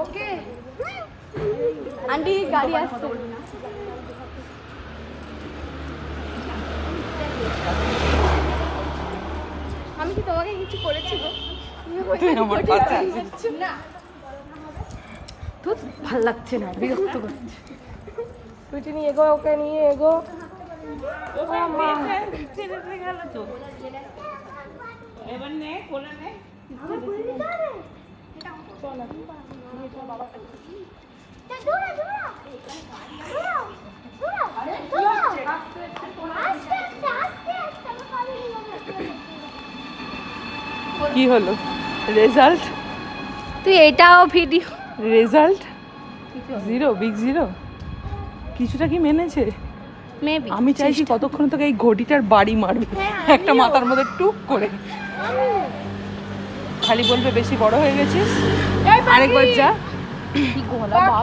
Okay aunty গাড়ি আসছে। আমি কি তোমাকে কিছু করেছি গো? আমার পাশে না তো ভাল লাগছে না, বিরক্ত করছে। তুই নিয়ে এগো, ওকে নিয়ে এগো। এবার নে কোলে নে কি হলো রেজাল্ট? তুই এটাও video result zero, big zero. কিছুটা কি মেনেছে? মেবি আমি চাইছি কতক্ষণ তোকে এই ঘটিটার বাড়ি মারবে একটা মাথার মধ্যে টুক করে, খালি বলবে বেশি বড় হয়ে গেছিস। আরেকবার যা। কি গলা বাপ।